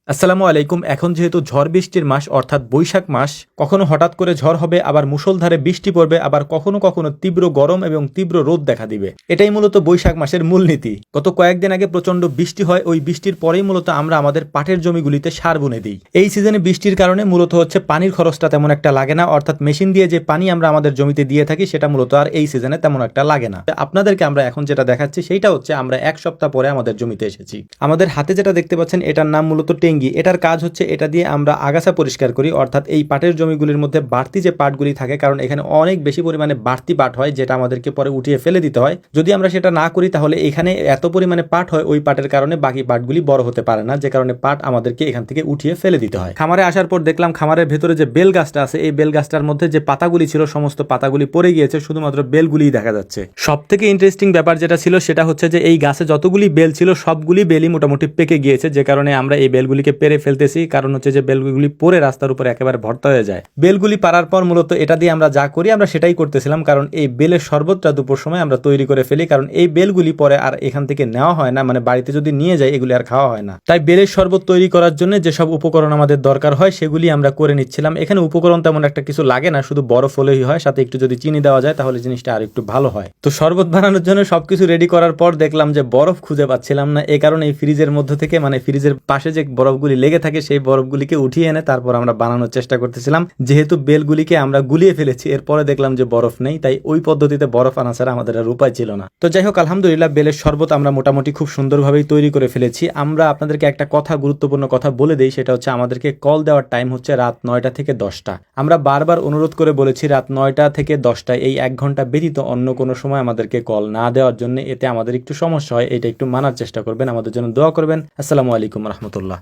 আসসালামু আলাইকুম। এখন যেহেতু ঝড় বৃষ্টির মাস অর্থাৎ বৈশাখ মাস, কখনো হঠাৎ করে ঝড় হবে, আবার মুষলধারে বৃষ্টি পড়বে, আবার কখনো কখনো তীব্র গরম এবং তীব্র রোদ দেখা দিবে। এটাই মূলত বৈশাখ মাসের মূলনীতি। গত কয়েকদিন আগে প্রচন্ড বৃষ্টি হয়, ওই বৃষ্টির পরেই মূলত আমরা আমাদের পাটের জমিগুলিতে সার বুনে দিই। এই সিজনে বৃষ্টির কারণে মূলত হচ্ছে পানির খরচটা তেমন একটা লাগে না, অর্থাৎ মেশিন দিয়ে যে পানি আমরা আমাদের জমিতে দিয়ে থাকি সেটা মূলত আর এই সিজনে তেমন একটা লাগে না। আপনাদেরকে আমরা এখন যেটা দেখাচ্ছি সেইটা হচ্ছে আমরা এক সপ্তাহ পরে আমাদের জমিতে এসেছি। আমাদের হাতে যেটা দেখতে পাচ্ছেন এটার নাম মূলত টেঙ্গি। এটার কাজ হচ্ছে এটা দিয়ে আমরা আগাছা পরিষ্কার করি, অর্থাৎ এই পাটের জমিগুলির মধ্যে বাড়তি যে পাটগুলি থাকে, কারণ এখানে অনেক বেশি পরিমাণে বাড়তি পাট হয় যেটা আমাদেরকে পরে উঠিয়ে ফেলে দিতে হয়। যদি আমরা সেটা না করি তাহলে এখানে এত পরিমাণে পাট হয়, ওই পাটের কারণে বাকি পাটগুলি বড় হতে পারে না, যে কারণে পাট আমাদেরকে এখান থেকে উঠিয়ে ফেলে দিতে হয়। খামারে আসার পর দেখলাম খামারের ভেতরে যে বেল গাছটা আছে, এই বেল গাছটার মধ্যে যে পাতাগুলি ছিল সমস্ত পাতাগুলি পড়ে গিয়েছে, শুধুমাত্র বেলগুলিই দেখা যাচ্ছে। সব থেকে ইন্টারেস্টিং ব্যাপার যেটা ছিল সেটা হচ্ছে যে এই গাছে যতগুলি বেল ছিল সবগুলি বেলই মোটামুটি পেকে গিয়েছে, যে কারণে আমরা এই বেলগুলিকে পেরে ফেলতেছি। কারণ হচ্ছে যে বেলগুলি পরে রাস্তার উপর একেবারে ভর্তা হয়ে যায়। বেলগুলি পারার পর মূলত এটা দিয়ে আমরা যা করি আমরা সেটাই করতেছিলাম, কারণ এই বেলের শরবতটা দুপুর সময় আমরা তৈরি করে ফেলি, কারণ এই বেলগুলি পরে আর এখান থেকে নেওয়া হয় না, মানে বাড়িতে যদি নিয়ে যাই এগুলি আর খাওয়া হয় না। তাই বেলের শরবত তৈরি করার জন্য যেসব উপকরণ আমাদের দরকার হয় সেগুলি আমরা করে নিচ্ছিলাম। এখানে উপকরণ তেমন একটা কিছু লাগে না, শুধু বরফ হলেই হয়, সাথে একটু যদি চিনি দেওয়া যায় তাহলে জিনিসটা আর একটু ভালো হয়। তো শরবত বানানোর জন্য সবকিছু রেডি করার পর দেখলাম যে বরফ খুঁজে পাচ্ছিলাম না। এই কারণে এই ফ্রিজের মধ্যে থেকে, মানে ফ্রিজের পাশে যে বরফগুলি লেগে থাকে সেই বরফগুলিকে উঠিয়ে এনে তারপর আমরা বানানোর চেষ্টা করতেছিলাম। যেহেতু বেলগুলিকে আমরা গুলিয়ে ফেলেছি, এরপরে দেখলাম যে বরফ নেই, তাই ওই পদ্ধতিতে বরফ আনা ছাড়া আমাদের আর উপায় ছিল না। তো যাই হোক, আলহামদুলিল্লাহ বেলের শরবত আমরা মোটামুটি খুব সুন্দরভাবেই তৈরি করে ফেলেছি। আমরা আপনাদেরকে একটা গুরুত্বপূর্ণ কথা বলে দিই, সেটা হচ্ছে আমাদেরকে কল দেওয়ার টাইম হচ্ছে রাত 9টা থেকে 10টা। আমরা বারবার অনুরোধ করে বলেছি রাত 9টা থেকে 10টায়, এই 1 ঘন্টা ব্যতীত অন্য কোনো সময় আমাদেরকে কল না দেওয়ার জন্য। এতে আমাদের একটু সমস্যা হয়, এটা একটু মানার চেষ্টা করবেন, আমাদের জন্য দোয়া করবেন। আসসালামু আলাইকুম রহমতুল্লাহ।